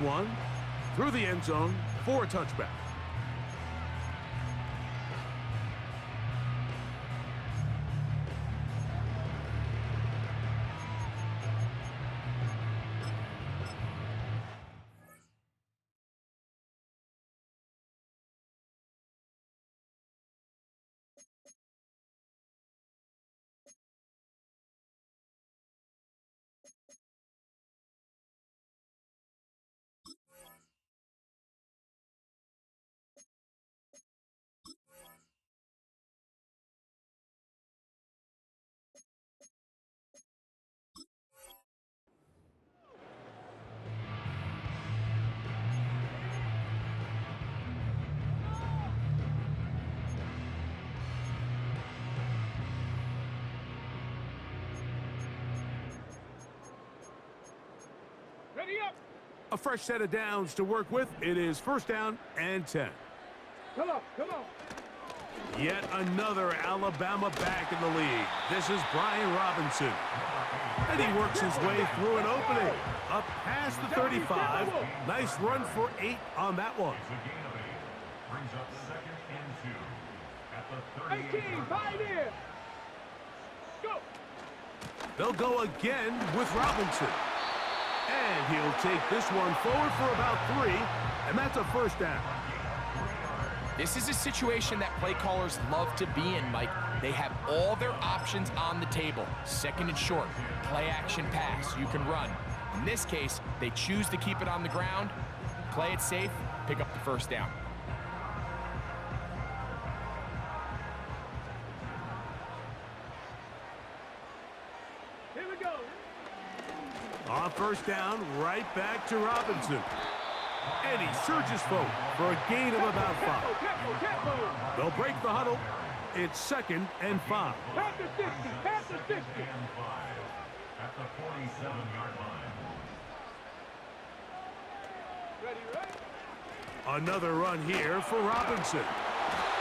this one through the end zone for a touchback. A fresh set of downs to work with. It is first down and 10. Come on, come on. Yet another Alabama back in the league. This is Brian Robinson. And he works his way through an opening. Up past the 35. Nice run for 8 on that one. Brings up second and 2 at the 18, pioneer. Go. They'll go again with Robinson. And he'll take this one forward for about 3, and that's a first down. This is a situation that play callers love to be in, Mike. They have all their options on the table. Second and short, play action pass, you can run. In this case, they choose to keep it on the ground, play it safe, pick up the first down. Here we go. On first down, right back to Robinson. And he surges forward for a gain of about 5. They'll break the huddle. It's second and 5. Pass the 60, pass the 60. and 5 at the 47-yard line. Ready, right? Another run here for Robinson.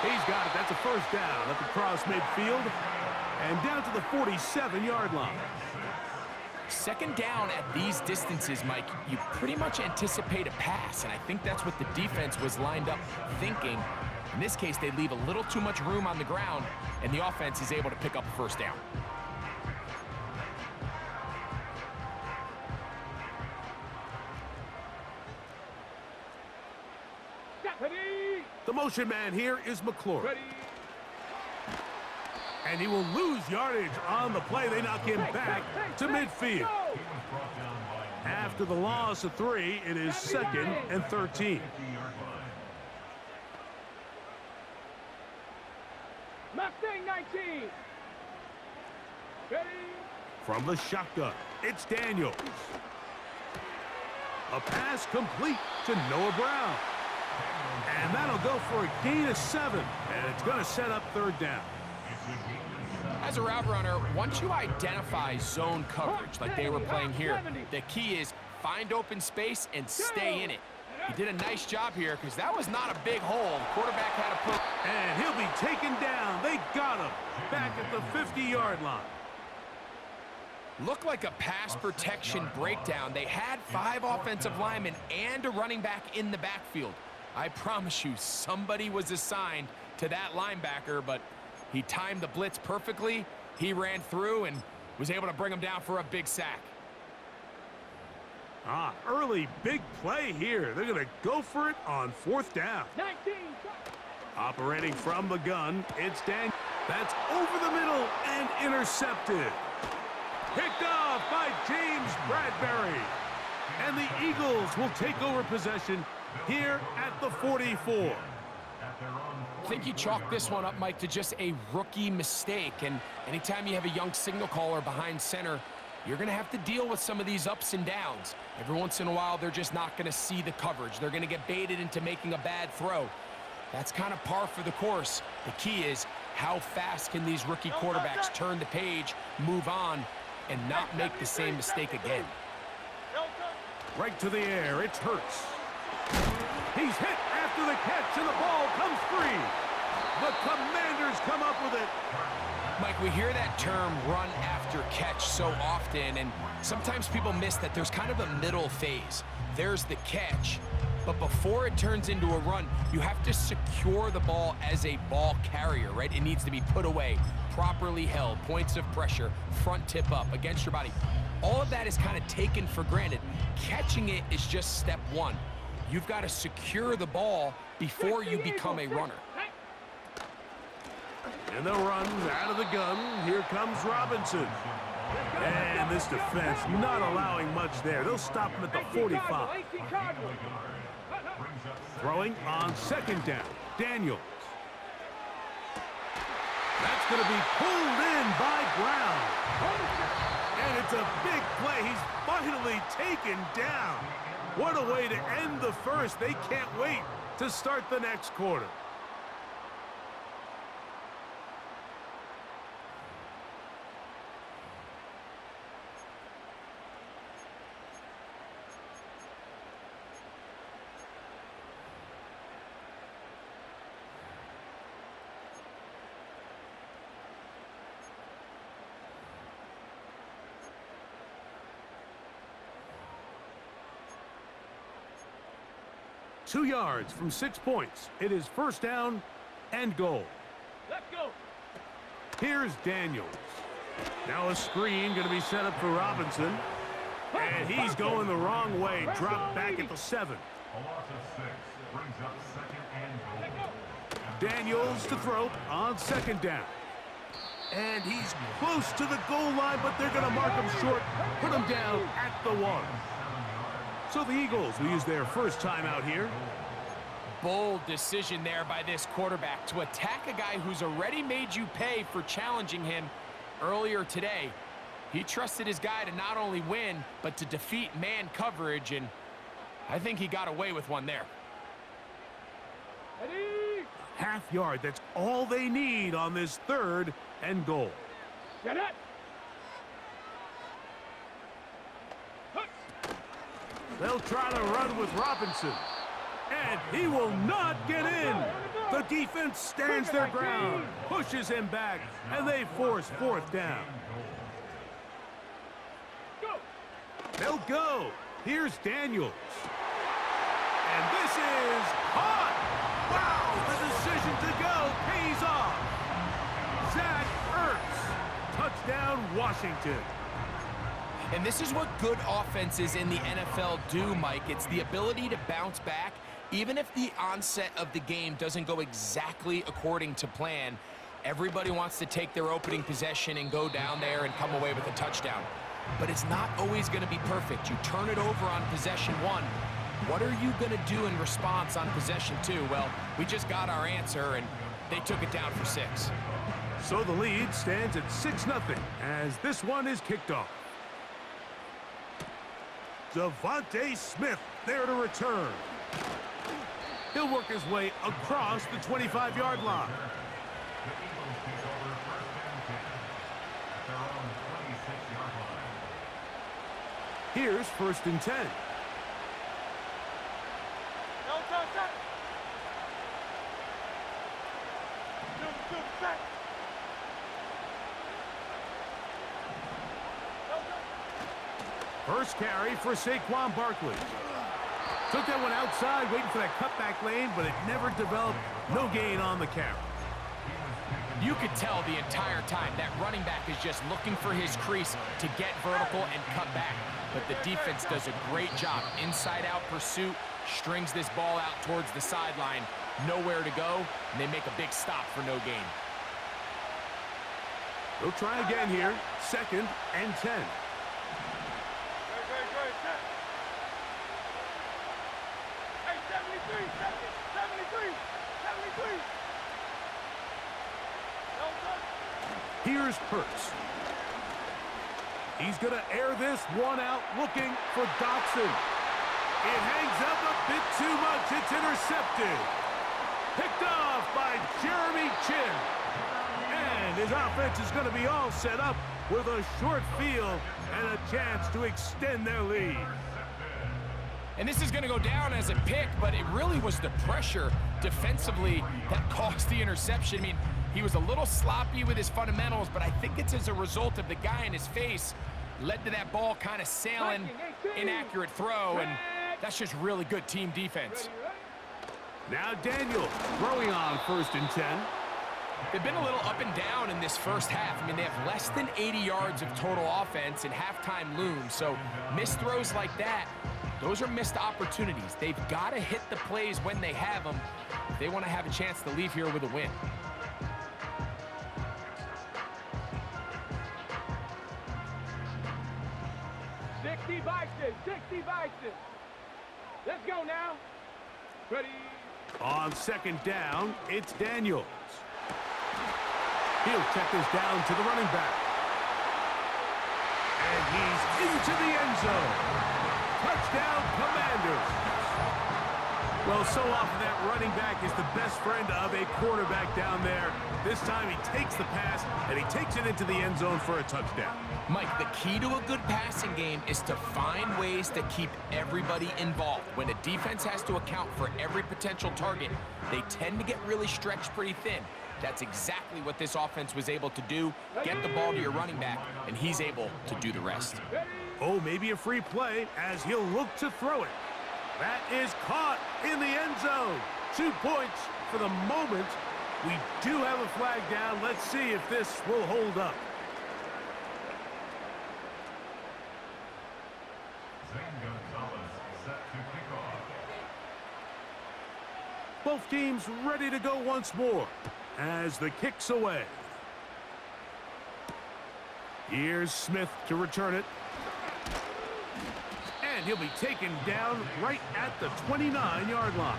He's got it. That's a first down at the cross midfield and down to the 47-yard line. Second down at these distances, Mike, you pretty much anticipate a pass, and I think that's what the defense was lined up thinking. In this case, they leave a little too much room on the ground, and the offense is able to pick up a first down. The motion man here is McClure. Ready. And he will lose yardage on the play. They knock him back to midfield. After the loss of 3, it is second and 13. Mustang 19. Ready. From the shotgun, it's Daniels. A pass complete to Noah Brown. And that'll go for a gain of 7. And it's going to set up third down. As a route runner, once you identify zone coverage like they were playing here, the key is find open space and stay in it. He did a nice job here because that was not a big hole. The quarterback had to put... And he'll be taken down. They got him back at the 50-yard line. Looked like a pass protection breakdown. They had 5 offensive linemen and a running back in the backfield. I promise you, somebody was assigned to that linebacker, but he timed the blitz perfectly. He ran through and was able to bring him down for a big sack. Early big play here. They're going to go for it on fourth down. 19. Operating from the gun, it's Dan. That's over the middle and intercepted. Picked off by James Bradbury. And the Eagles will take over possession here at the 44. I think you chalk this one up, Mike, to just a rookie mistake. And anytime you have a young signal caller behind center, you're going to have to deal with some of these ups and downs. Every once in a while, they're just not going to see the coverage. They're going to get baited into making a bad throw. That's kind of par for the course. The key is how fast can these rookie quarterbacks turn the page, move on, and not make the same mistake again. Right to the air, it's Hurts. He's hit after the catch, and the ball comes free. The Commanders come up with it. Mike, we hear that term run after catch so often, and sometimes people miss that there's kind of a middle phase. There's the catch, but before it turns into a run, you have to secure the ball as a ball carrier, right? It needs to be put away, properly held, points of pressure, front tip up against your body. All of that is kind of taken for granted. Catching it is just step one. You've got to secure the ball before you become a runner. And they'll run out of the gun. Here comes Robinson. And this defense not allowing much there. They'll stop him at the 45. Throwing on second down. Daniels. That's going to be pulled in by Brown. And it's a big play. He's finally taken down. What a way to end the first. They can't wait to start the next quarter. Two yards from 6 points. It is first down and goal. Let's go. Here's Daniels. Now a screen going to be set up for Robinson. And he's going the wrong way. Dropped back at the 7. A loss of 6 brings up second and goal. Daniels to throw on second down. And he's close to the goal line, but they're going to mark him short, put him down at the 1. So the Eagles will use their first time out here. Bold decision there by this quarterback to attack a guy who's already made you pay for challenging him earlier today. He trusted his guy to not only win, but to defeat man coverage, and I think he got away with one there. Ready? Half yard, that's all they need on this third and goal. Get it. They'll try to run with Robinson. And he will not get in. The defense stands their ground, pushes him back, and they force fourth down. They'll go. Here's Daniels. And this is caught. Wow, the decision to go pays off. Zach Ertz. Touchdown, Washington. And this is what good offenses in the NFL do, Mike. It's the ability to bounce back, even if the onset of the game doesn't go exactly according to plan. Everybody wants to take their opening possession and go down there and come away with a touchdown. But it's not always going to be perfect. You turn it over on possession 1. What are you going to do in response on possession 2? Well, we just got our answer, and they took it down for 6. So the lead stands at 6-0 as this one is kicked off. Devontae Smith there to return. He'll work his way across the 25-yard line. The Eagles take over first and 10 at their own 26-yard line. Here's first and 10. First carry for Saquon Barkley. Took that one outside, waiting for that cutback lane, but it never developed. No gain on the carry. You could tell the entire time that running back is just looking for his crease to get vertical and cut back. But the defense does a great job. Inside-out pursuit, strings this ball out towards the sideline. Nowhere to go, and they make a big stop for no gain. They'll try again here. Second and 10. Here's Hurts. He's going to air this one out, looking for Dotson. It hangs up a bit too much. It's intercepted. Picked off by Jeremy Chin. And his offense is going to be all set up with a short field and a chance to extend their lead. And this is going to go down as a pick, but it really was the pressure defensively that caused the interception. I mean, He was a little sloppy with his fundamentals, but I think it's as a result of the guy in his face led to that ball kind of sailing, inaccurate throw, and that's just really good team defense. Now Daniel throwing on 1st and 10. They've been a little up and down in this first half. I mean, they have less than 80 yards of total offense and halftime looms, so missed throws like that, those are missed opportunities. They've got to hit the plays when they have them if they want to have a chance to leave here with a win. Let's go now. Ready. On 2nd down, it's Daniels. He'll check this down to the running back. And he's into the end zone. Touchdown, Commanders. Well, so often that running back is the best friend of a quarterback down there. This time he takes the pass, and he takes it into the end zone for a touchdown. Mike, the key to a good passing game is to find ways to keep everybody involved. When a defense has to account for every potential target, they tend to get really stretched pretty thin. That's exactly what this offense was able to do. Get the ball to your running back, and he's able to do the rest. Oh, maybe a free play as he'll look to throw it. That is caught in the end zone. 2 points for the moment. We do have a flag down. Let's see if this will hold up. Both teams ready to go once more as the kick's away. Here's Smith to return it. And he'll be taken down right at the 29-yard line.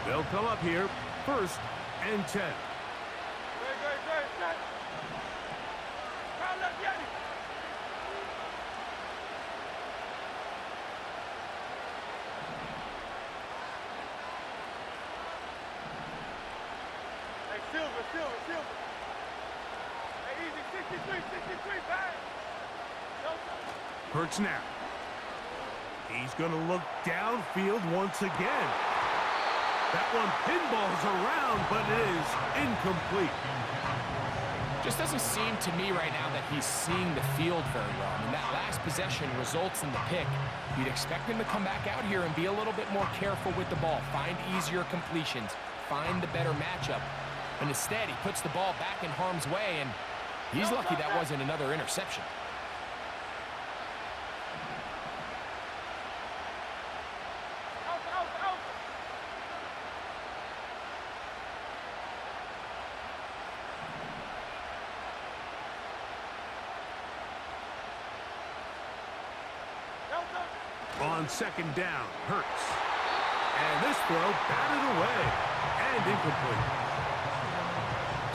They'll come up here, 1st and 10. Silver. Hey, easy, 63, back. Hurts now. He's going to look downfield once again. That one pinballs around, but it is incomplete. Just doesn't seem to me right now that he's seeing the field very well. I mean, that last possession results in the pick. You'd expect him to come back out here and be a little bit more careful with the ball, find easier completions, find the better matchup. And instead, he puts the ball back in harm's way, and he's lucky that wasn't another interception. On 2nd down, Hurts. And this throw batted away and incomplete.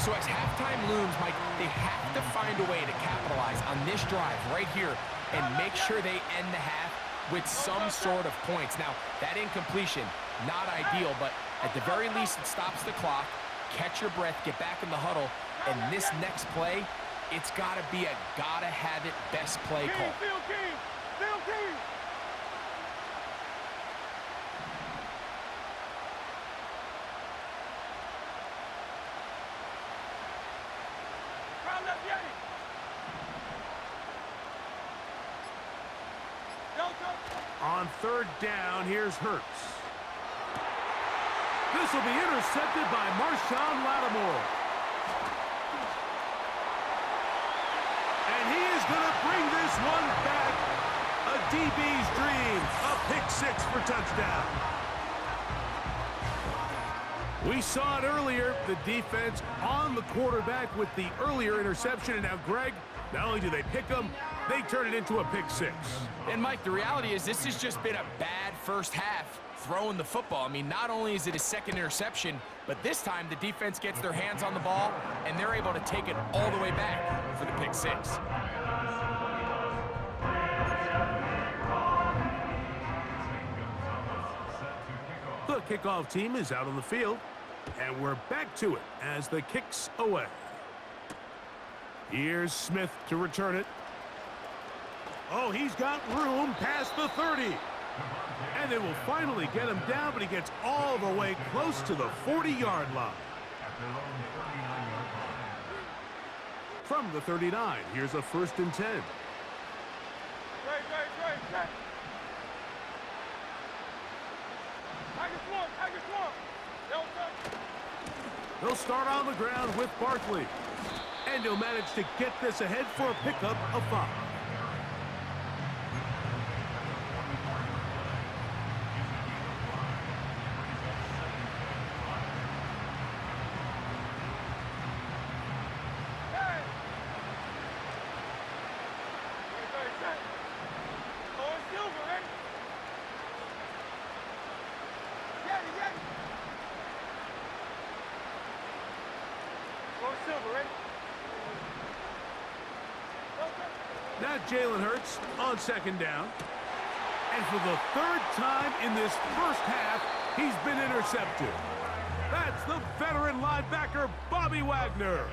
So as halftime looms, Mike, they have to find a way to capitalize on this drive right here and make sure they end the half with some sort of points. Now, that incompletion, not ideal, but at the very least, it stops the clock. Catch your breath, get back in the huddle, and this next play, it's got to be a gotta-have-it best play call. Field team. On 3rd down, here's Hurts. This will be intercepted by Marshawn Lattimore. And he is going to bring this one back. A DB's dream. A pick-6 for touchdown. We saw it earlier, the defense on the quarterback with the earlier interception. And now, Greg, not only do they pick him, they turn it into a pick-6. And, Mike, the reality is this has just been a bad first half throwing the football. I mean, not only is it his 2nd interception, but this time the defense gets their hands on the ball, and they're able to take it all the way back for the pick-6. The kickoff team is out on the field, and we're back to it as the kick's away. Here's Smith to return it. Oh, he's got room past the 30. And they will finally get him down, but he gets all the way close to the 40-yard line. At their own 39-yard line. From the 39, here's a 1st and 10. Great. Tiger Swamp. Don't touch. They'll start on the ground with Barkley. And he'll manage to get this ahead for a pickup of 5. Now Jalen Hurts on 2nd down. And for the 3rd time in this first half, he's been intercepted. That's the veteran linebacker, Bobby Wagner.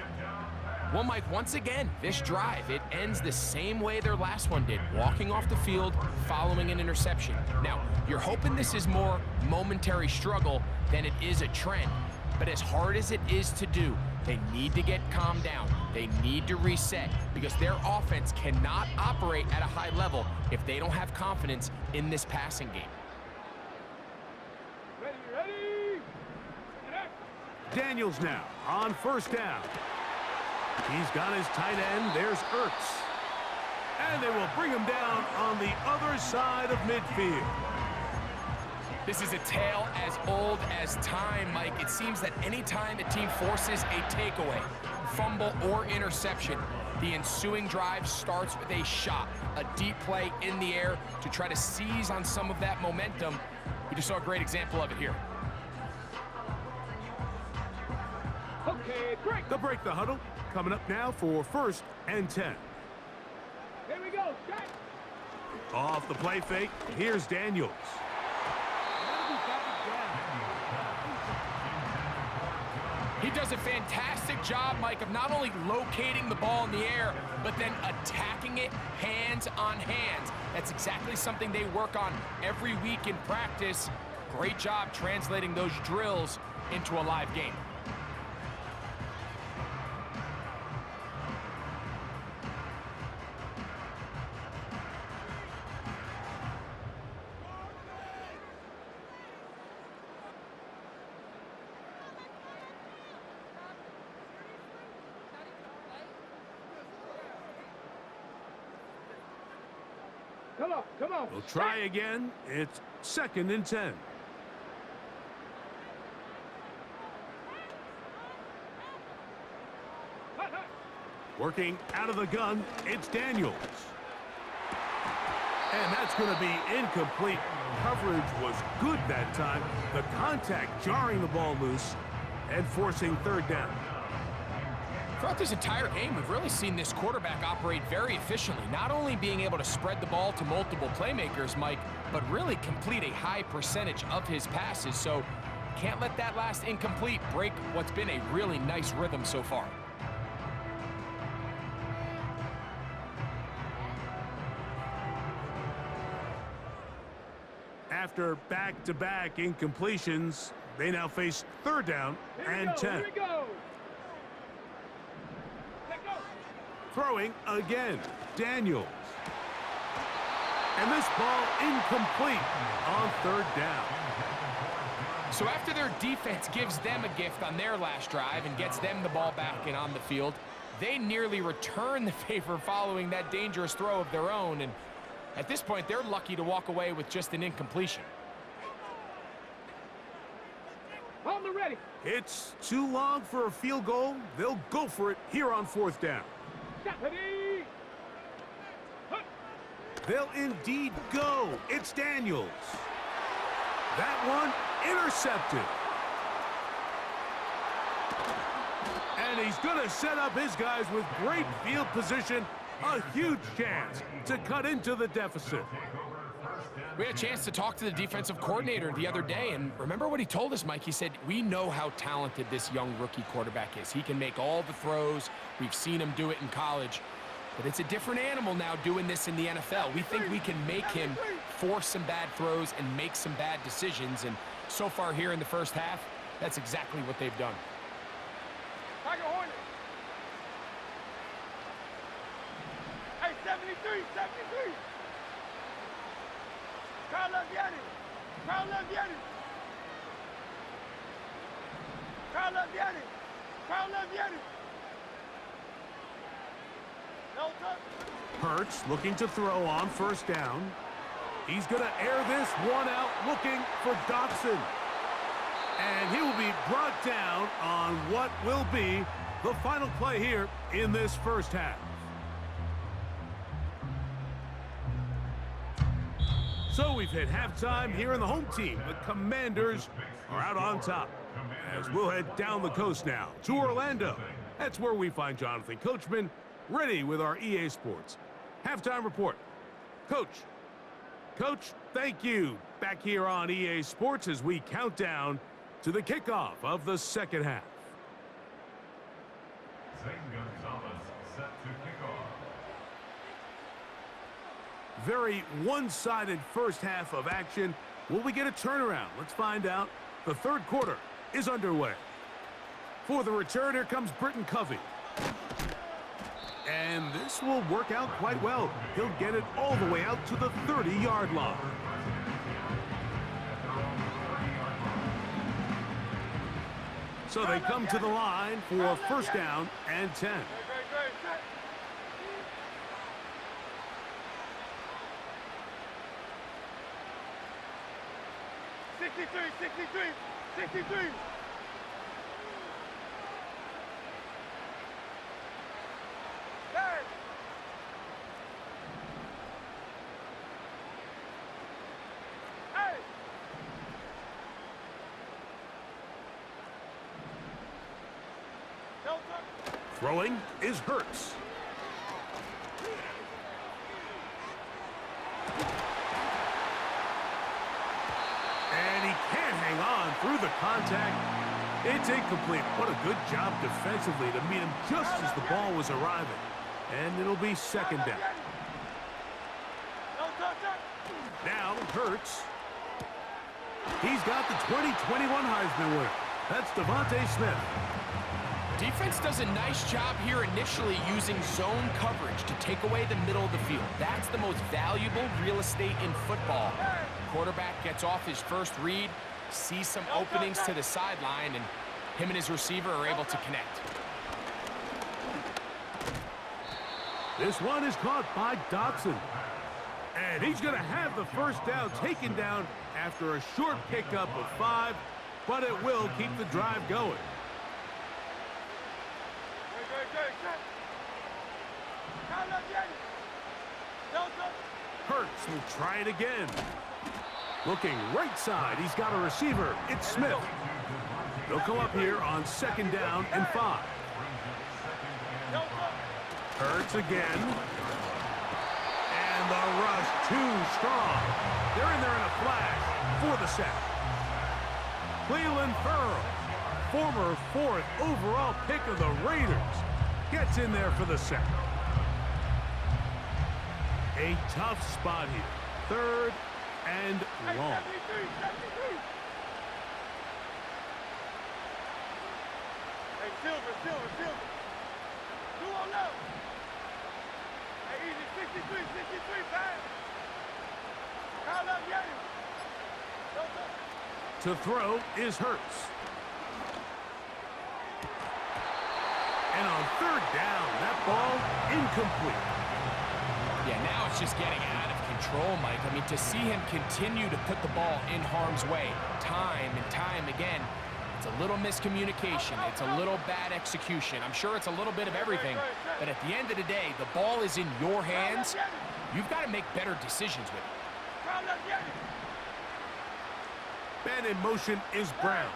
Well, Mike, once again, this drive, it ends the same way their last one did, walking off the field following an interception. Now, you're hoping this is more momentary struggle than it is a trend. But as hard as it is to do, they need to get calmed down. They need to reset because their offense cannot operate at a high level if they don't have confidence in this passing game. Ready. Daniels now on 1st down. He's got his tight end. There's Ertz. And they will bring him down on the other side of midfield. This is a tale as old as time, Mike. It seems that anytime a team forces a takeaway, fumble, or interception, the ensuing drive starts with a shot, a deep play in the air to try to seize on some of that momentum. We just saw a great example of it here. Okay, break. They'll break the huddle. Coming up now for 1st and 10. Here we go. Shot. Off the play fake, here's Daniels. He does a fantastic job, Mike, of not only locating the ball in the air, but then attacking it hands on hands. That's exactly something they work on every week in practice. Great job translating those drills into a live game. Come on. We'll try again. It's 2nd and 10. Working out of the gun, it's Daniels. And that's going to be incomplete. Coverage was good that time. The contact jarring the ball loose and forcing 3rd down. Throughout this entire game, we've really seen this quarterback operate very efficiently, not only being able to spread the ball to multiple playmakers, Mike, but really complete a high percentage of his passes. So can't let that last incomplete break what's been a really nice rhythm so far. After back-to-back incompletions, they now face 3rd down and 10. Here we go. Throwing again, Daniels. And this ball incomplete on 3rd down. So after their defense gives them a gift on their last drive and gets them the ball back and on the field, they nearly return the favor following that dangerous throw of their own. And at this point, they're lucky to walk away with just an incompletion. On the ready. It's too long for a field goal. They'll go for it here on 4th down. Ready. They'll indeed go. It's Daniels. That one intercepted. And he's going to set up his guys with great field position. A huge chance to cut into the deficit. We had a chance to talk to the defensive coordinator the other day, and remember what he told us, Mike? He said, we know how talented this young rookie quarterback is. He can make all the throws. We've seen him do it in college. But it's a different animal now doing this in the NFL. We think we can make him force some bad throws and make some bad decisions. And so far here in the first half, that's exactly what they've done. Tiger Hornet. Hey, 73, 73. Crowd loves Yanni. Crowd loves Yanni. Crowd loves Yanni. Crowd loves Yanni. No touch. Hurts looking to throw on first down. He's going to air this one out looking for Dotson. And he will be brought down on what will be the final play here in this first half. So we've hit halftime here in the home team. The Commanders are out on top. As we'll head down the coast now to Orlando. That's where we find Jonathan Coachman ready with our EA Sports halftime report. Coach, thank you. Back here on EA Sports as we count down to the kickoff of the second half. Zane Gonzalez set to kick off. Very one-sided first half of action. Will we get a turnaround? Let's find out. The third quarter is underway. For the return, here comes Britton Covey. And this will work out quite well. He'll get it all the way out to the 30-yard line. So they come to the line for first down and 10. Great, set. Sixty-three. Third. Hey. No touch. Throwing is Hurts. And he can't hang on through the contact. It's incomplete. What a good job defensively to meet him just as the ball was arriving. And it'll be second down. No touch. Now Hurts. He's got the 2021 Heisman winner. That's Devontae Smith. Defense does a nice job here initially using zone coverage to take away the middle of the field. That's the most valuable real estate in football. Quarterback gets off his first read, sees some openings to the sideline, and him and his receiver are able to connect. This one is caught by Dotson. And he's going to have the first down taken down after a short pickup of 5, but it will keep the drive going. Great, set. Crowd loves Yanni. No touch. Hurts will try it again. Looking right side, he's got a receiver. It's Smith. They'll come up here on second down and 5. No touch. Hurts again. And the rush too strong. They're in there in a flash for the sack. Cleveland Ferrell, former 4th overall pick of the Raiders, gets in there for the sack. A tough spot here. Third and long. 73. Hey, Silver. Who on up? Hey, easy, 63, pass. Crowd loves Yanni. No touch. To throw is Hurts. And on third down, that ball incomplete. Yeah, now it's just getting out of control, Mike. I mean, to see him continue to put the ball in harm's way time and time again, it's a little miscommunication. It's a little bad execution. I'm sure it's a little bit of everything. But at the end of the day, the ball is in your hands. You've got to make better decisions with it. Crowd loves Yanni. Man in motion is Brown.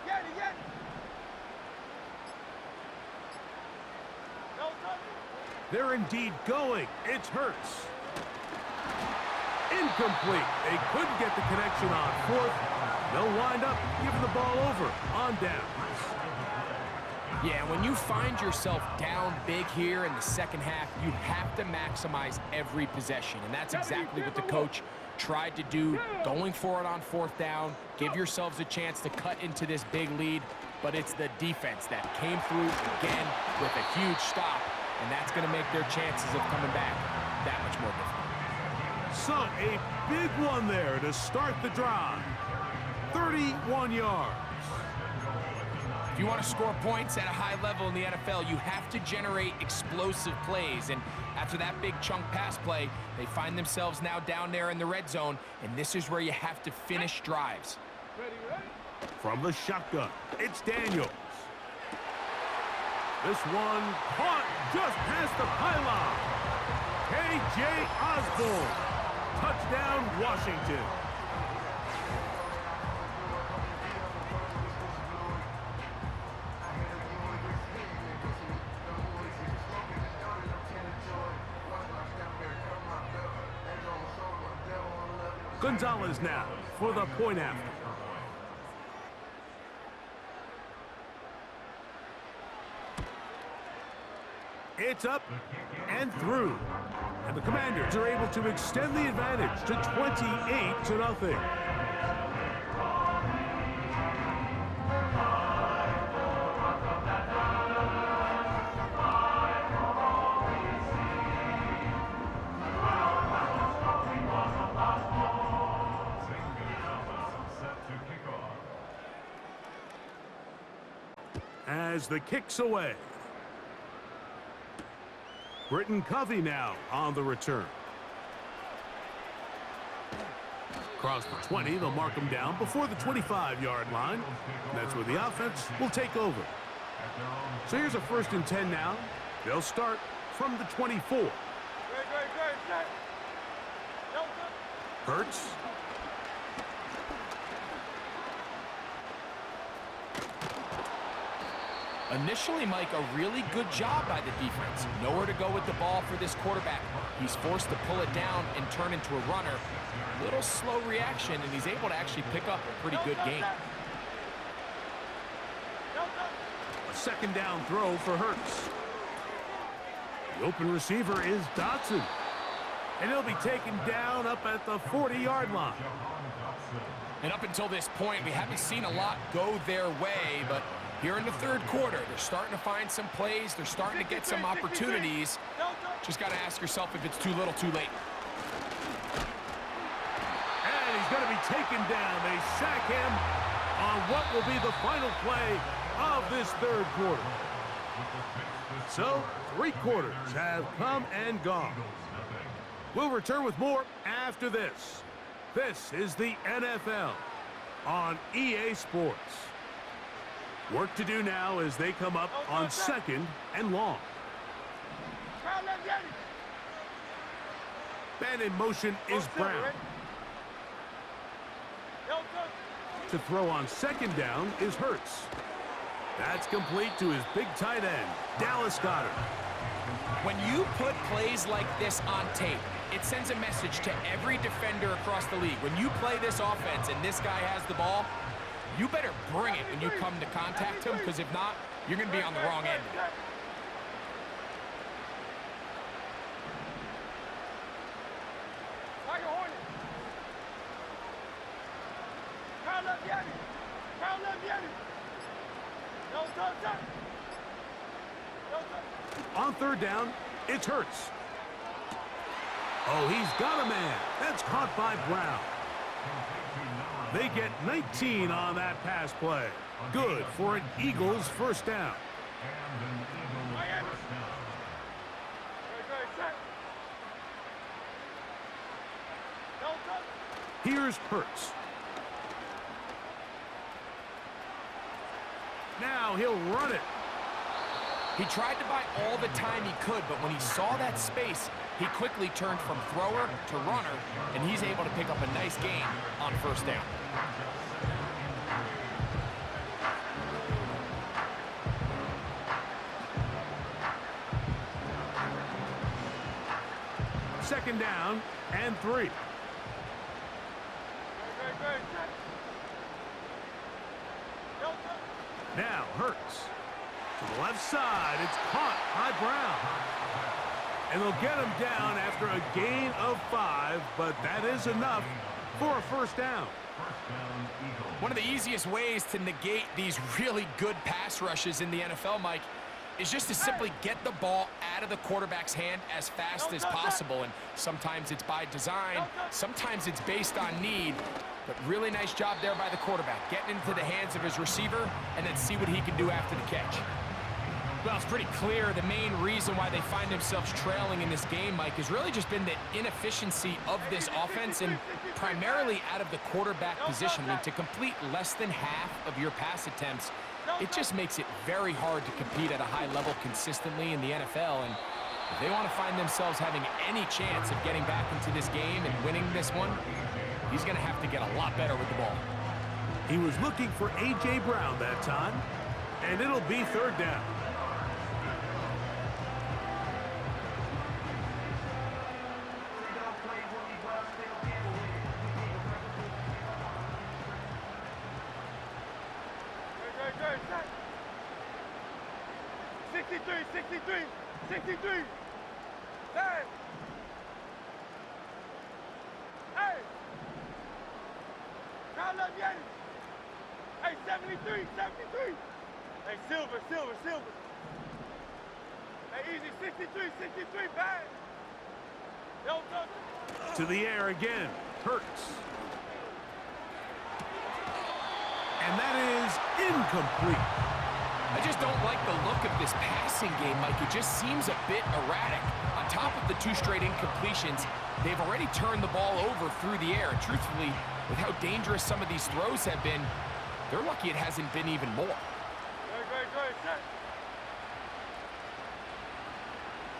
Yanni. No touch. They're indeed going. It's Hurts. Incomplete. They couldn't get the connection on fourth. They'll wind up giving the ball over on downs. Yeah, when you find yourself down big here in the second half, you have to maximize every possession. And that's exactly what the coach tried to do, going for it on fourth down. Give yourselves a chance to cut into this big lead. But it's the defense that came through again with a huge stop. And that's going to make their chances of coming back that much more difficult. So, a big one there to start the drive. 31 yards. If you want to score points at a high level in the NFL, you have to generate explosive plays. And after that big chunk pass play, they find themselves now down there in the red zone. And this is where you have to finish drives. From the shotgun, it's Daniels. This one caught just past the pylon. K.J. Osborne. Touchdown, Washington. Gonzalez now for the point after. It's up and through. And the Commanders are able to extend the advantage to 28-0. As the kick's away. Britton Covey now on the return. Across the 20, they'll mark him down before the 25-yard line. That's where the offense will take over. So here's a 1st and 10 now. They'll start from the 24. Hurts. Initially, Mike, a really good job by the defense. Nowhere to go with the ball for this quarterback. He's forced to pull it down and turn into a runner. Little slow reaction, and he's able to actually pick up a pretty good game. A 2nd down throw for Hurts. The open receiver is Dotson. And he'll be taken down up at the 40-yard line. And up until this point, we haven't seen a lot go their way, but here in the 3rd quarter, they're starting to find some plays. They're starting to get some opportunities. Just got to ask yourself if it's too little, too late. And he's going to be taken down. They sack him on what will be the final play of this 3rd quarter. So, 3 quarters have come and gone. We'll return with more after this. This is the NFL on EA Sports. Work to do now as they come up on 2nd and long. Man in motion is Brown. To throw on 2nd down is Hurts. That's complete to his big tight end, Dallas Goedert. When you put plays like this on tape, it sends a message to every defender across the league. When you play this offense and this guy has the ball, you better bring it when you come to contact him, because if not, you're going to be on the wrong end of it. On 3rd down, it's Hurts. Oh, he's got a man. That's caught by Brown. They get 19 on that pass play. Good for an Eagles 1st down. Here's Hurts. Now he'll run it. He tried to buy all the time he could, but when he saw that space, he quickly turned from thrower to runner, and he's able to pick up a nice gain on 1st down. Second down and 3. Now Hurts. To the left side, it's caught by Brown. And they'll get him down after a gain of 5, but that is enough for a first down. One of the easiest ways to negate these really good pass rushes in the NFL, Mike, is just to simply get the ball out of the quarterback's hand as fast as possible. And sometimes it's by design, sometimes it's based on need. But really nice job there by the quarterback, getting into the hands of his receiver and then see what he can do after the catch. Well, it's pretty clear the main reason why they find themselves trailing in this game, Mike, has really just been the inefficiency of this offense and primarily out of the quarterback position. I mean, to complete less than half of your pass attempts, it just makes it very hard to compete at a high level consistently in the NFL. And if they want to find themselves having any chance of getting back into this game and winning this one, he's going to have to get a lot better with the ball. He was looking for A.J. Brown that time, and it'll be third down. Hey, 73. Hey, silver. Hey, easy, 63, bang. Yo. To the air again, Hurts. And that is incomplete. I just don't like the look of this passing game, Mike. It just seems a bit erratic. On top of the 2 straight incompletions, they've already turned the ball over through the air. And truthfully, with how dangerous some of these throws have been, they're lucky it hasn't been even more. Good, set.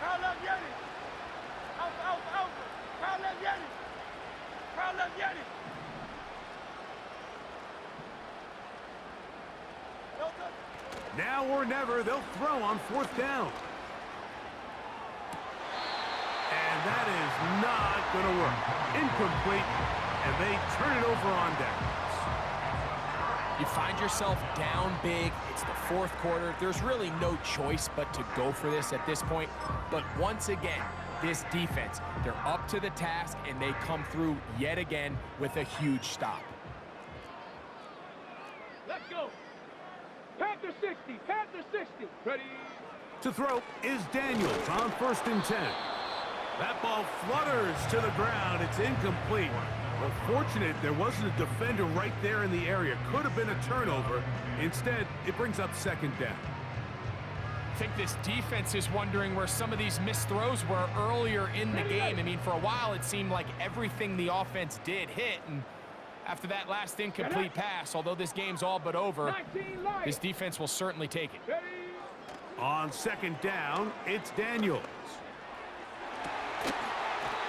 Crowd left Yeti. Alpha. Crowd left Yeti. Now or never, they'll throw on 4th down. And that is not going to work. Incomplete, and they turn it over on downs. You find yourself down big. It's the 4th quarter. There's really no choice but to go for this at this point. But once again, this defense, they're up to the task, and they come through yet again with a huge stop. Let's go. Panther 60. Ready. To throw is Daniels on 1st and 10. That ball flutters to the ground. It's incomplete. Well, fortunate there wasn't a defender right there in the area. Could have been a turnover. Instead, it brings up 2nd down. I think this defense is wondering where some of these missed throws were earlier in the game. I mean, for a while, it seemed like everything the offense did hit. And after that last incomplete pass, although this game's all but over, this defense will certainly take it. On 2nd down, it's Daniels.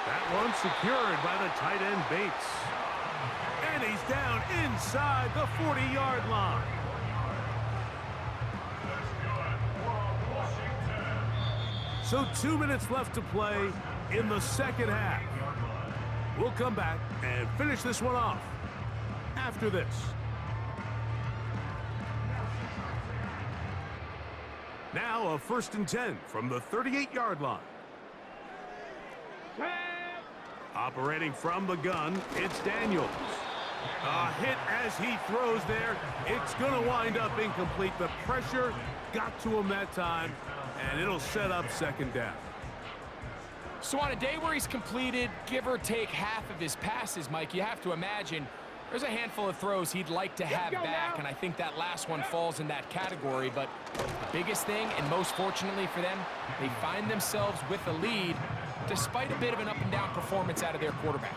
That one secured by the tight end Bates. And he's down inside the 40-yard line. So 2 minutes left to play in the 2nd half. We'll come back and finish this one off after this. Now a 1st and 10 from the 38-yard line. Operating from the gun, it's Daniels. A hit as he throws there. It's going to wind up incomplete. The pressure got to him that time, and it'll set up 2nd down. So on a day where he's completed, give or take half of his passes, Mike, you have to imagine there's a handful of throws he'd like to have back, and I think that last one falls in that category. But the biggest thing, and most fortunately for them, they find themselves with a lead despite a bit of an up-and-down performance out of their quarterback.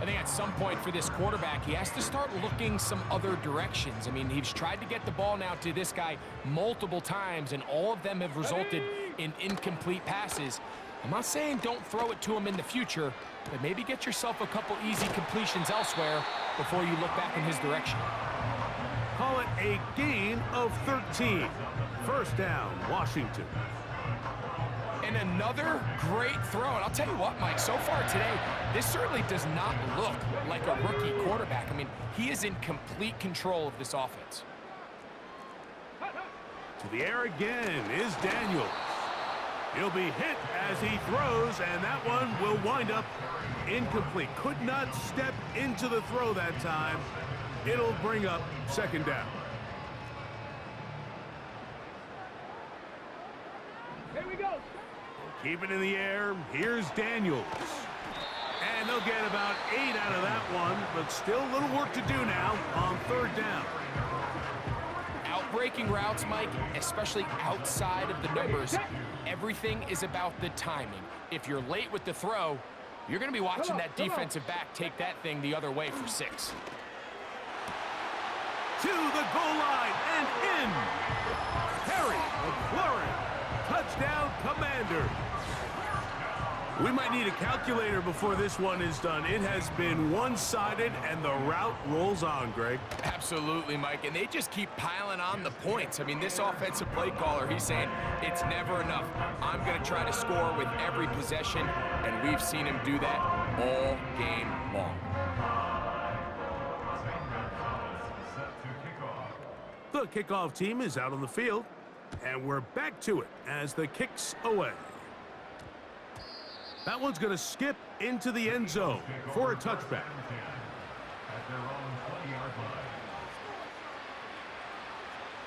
I think at some point for this quarterback, he has to start looking some other directions. I mean, he's tried to get the ball now to this guy multiple times, and all of them have resulted in incomplete passes. I'm not saying don't throw it to him in the future, but maybe get yourself a couple easy completions elsewhere before you look back in his direction. Call it a gain of 13. 1st down, Washington. And another great throw. And I'll tell you what, Mike, so far today, this certainly does not look like a rookie quarterback. I mean, he is in complete control of this offense. To the air again is Daniels. He'll be hit as he throws, and that one will wind up incomplete. Could not step into the throw that time. It'll bring up second down. Here we go. Keep it in the air. Here's Daniels. And they'll get about 8 out of that one, but still a little work to do now on third down. Outbreaking routes, Mike, especially outside of the numbers, everything is about the timing. If you're late with the throw, you're going to be watching that defensive back take that thing the other way for 6. To the goal line and in. Harry McLaurin, touchdown Commander. We might need a calculator before this one is done. It has been one-sided, and the route rolls on, Greg. Absolutely, Mike, and they just keep piling on the points. I mean, this offensive play caller, he's saying it's never enough. I'm going to try to score with every possession, and we've seen him do that all game long. The kickoff team is out on the field, and we're back to it as the kick's away. That one's going to skip into the end zone for a touchback.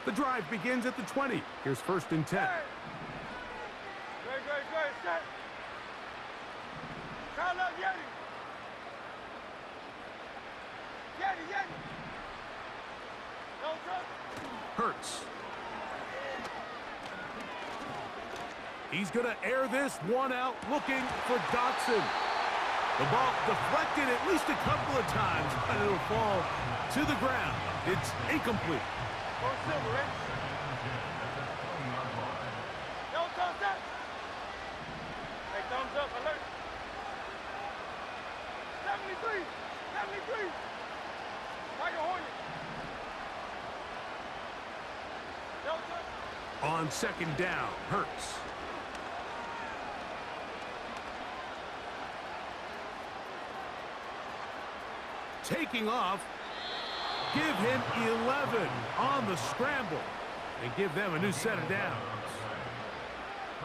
The drive begins at the 20. Here's 1st and 10. Great, set. Call up Yeti. Yeti. Don't trust. Hurts. He's going to air this one out, looking for Dotson. The ball deflected at least a couple of times, but it'll fall to the ground. It's incomplete. Go silver, right? Don't toss that. Hey, thumbs up, alert. 73. Tiger Hornet. Don't touch. On second down, Hurts. Taking off, give him 11 on the scramble and give them a new set of downs.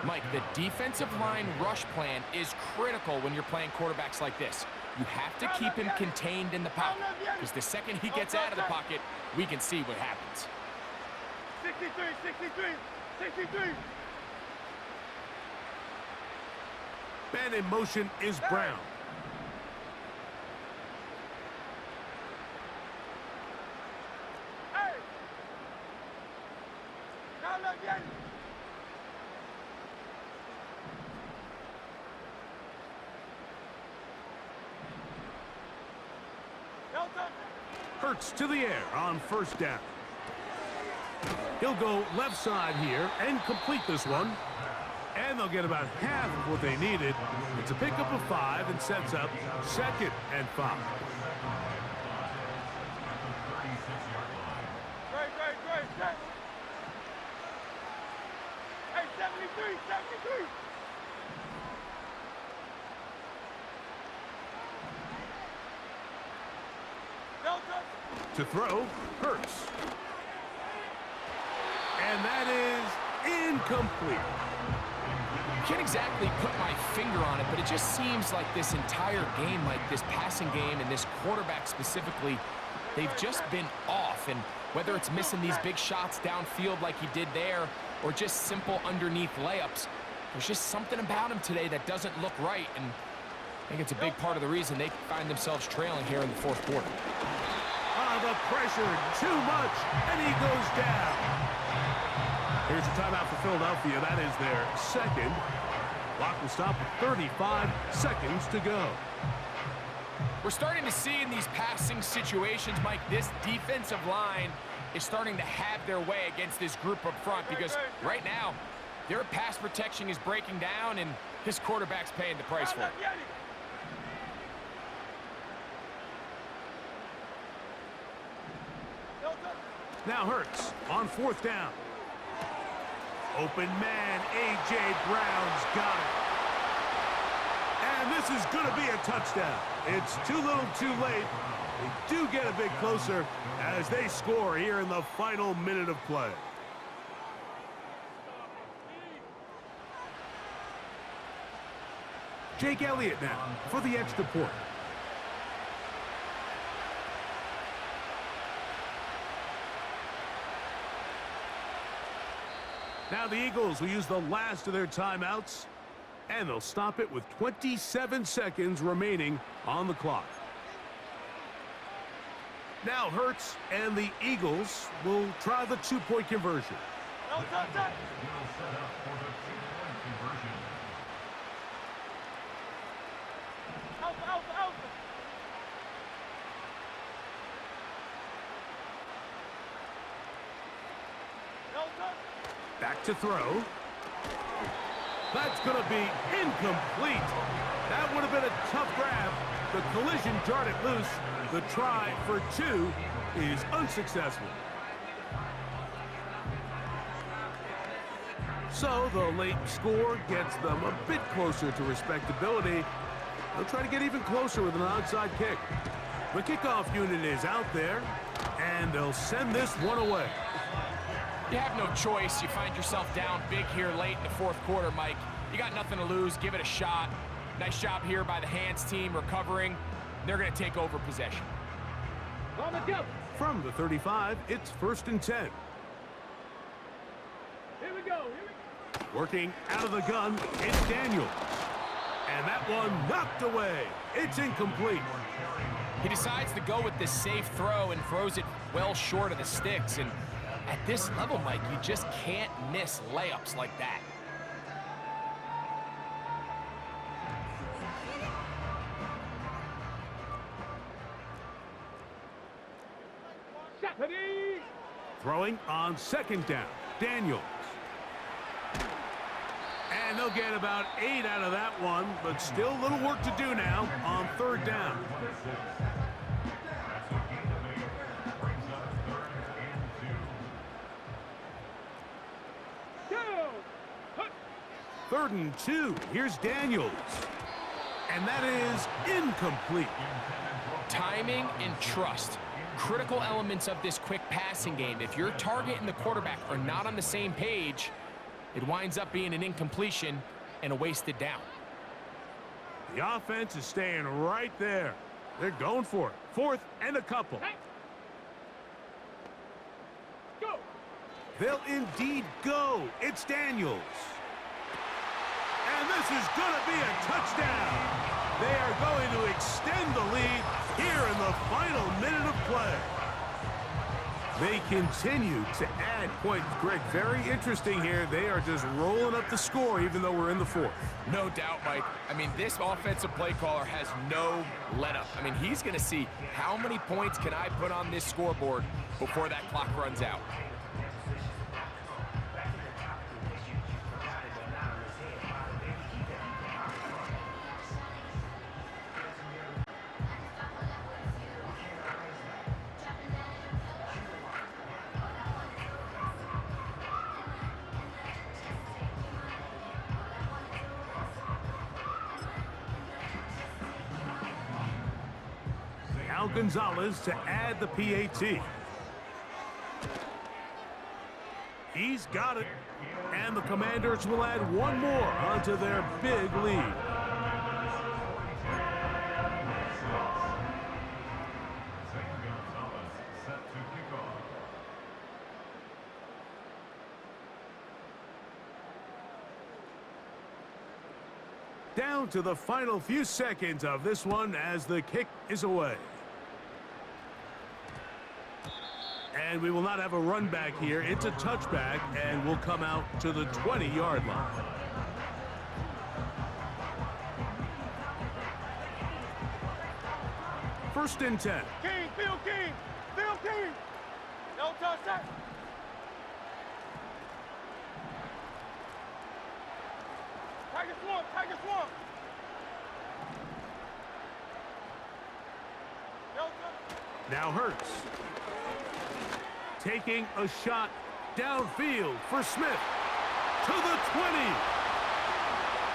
Mike, the defensive line rush plan is critical when you're playing quarterbacks like this. You have to keep him contained in the pocket, because the second he gets out of the pocket, we can see what happens. 63. Man in motion is Brown. Hey! Call up Yeti. Don't touch it. Hurts to the air on 1st down. He'll go left side here and complete this one. And they'll get about half of what they needed. It's a pickup of 5 and sets up 2nd and 5. Great, set. Hey, 73. Don't touch. To throw, Hurts. And that is incomplete. Can't exactly put my finger on it, but it just seems like this entire game, like this passing game and this quarterback specifically, they've just been off. And whether it's missing these big shots downfield like he did there, or just simple underneath layups, there's just something about him today that doesn't look right. And I think it's a big part of the reason they find themselves trailing here in the 4th quarter. The pressure, too much, and he goes down. Here's a timeout for Philadelphia. That is their 2nd. Clock will stop with 35 seconds to go. We're starting to see in these passing situations, Mike, this defensive line is starting to have their way against this group up front, because right now, their pass protection is breaking down, and his quarterback's paying the price for it. Now Hurts on 4th down. Open man, A.J. Brown's got it. And this is going to be a touchdown. It's too little too late. They do get a bit closer as they score here in the final minute of play. Jake Elliott now for the extra point. Now the Eagles will use the last of their timeouts, and they'll stop it with 27 seconds remaining on the clock. Now Hurts and the Eagles will try the two-point conversion. No touch that. Will set up for the two-point conversion. Out. No touch. Back to throw. That's going to be incomplete. That would have been a tough grab. The collision jarred it loose. The try for two is unsuccessful. So the late score gets them a bit closer to respectability. They'll try to get even closer with an onside kick. The kickoff unit is out there, and they'll send this one away. You have no choice. You find yourself down big here late in the fourth quarter, Mike. You got nothing to lose. Give it a shot. Nice job here by the hands team recovering. They're going to take over possession. From the 35, it's 1st and 10. Here we go. Working out of the gun, it's Daniels. And that one knocked away. It's incomplete. He decides to go with this safe throw and throws it well short of the sticks. And at this level, Mike, you just can't miss layups like that. Throwing on 2nd down, Daniels. And they'll get about 8 out of that one, but still a little work to do now on 3rd down. Third and 2. Here's Daniels. And that is incomplete. Timing and trust. Critical elements of this quick passing game. If your target and the quarterback are not on the same page, it winds up being an incompletion and a wasted down. The offense is staying right there. They're going for it. 4th and a couple. Go. They'll indeed go. It's Daniels. And this is going to be a touchdown. They are going to extend the lead here in the final minute of play. They continue to add points. Greg, very interesting here. They are just rolling up the score even though we're in the 4th. No doubt, Mike. I mean, this offensive play caller has no let-up. I mean, he's going to see how many points can I put on this scoreboard before that clock runs out. Now Gonzalez to add the PAT. He's got it. And the Commanders will add one more onto their big lead. Down to the final few seconds of this one as the kick is away. And we will not have a run back here. It's a touchback and will come out to the 20-yard line. First and 10. King, Phil King. No touch that. Tiger Swamp. No touch. Now Hurts. Taking a shot downfield for Smith to the 20.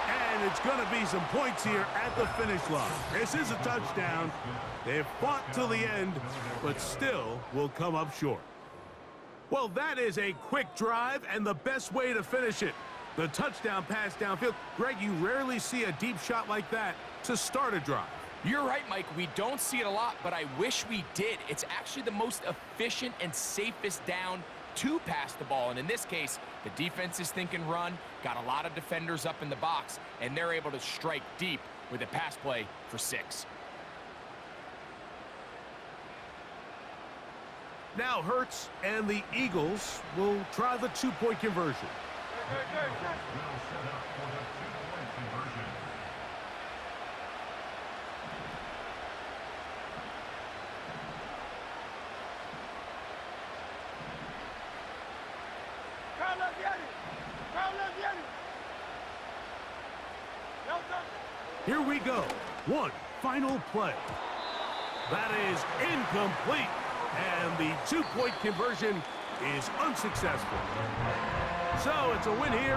And it's going to be some points here at the finish line. This is a touchdown. They've fought till the end, but still will come up short. Well, that is a quick drive and the best way to finish it. The touchdown pass downfield. Greg, you rarely see a deep shot like that to start a drive. You're right, Mike. We don't see it a lot, but I wish we did. It's actually the most efficient and safest down to pass the ball. And in this case, the defense is thinking run, got a lot of defenders up in the box, and they're able to strike deep with a pass play for 6. Now Hurts and the Eagles will try the 2-point conversion. Will set up for the 2-point conversion. Here we go. One final play. That is incomplete. And the 2-point conversion is unsuccessful. So it's a win here.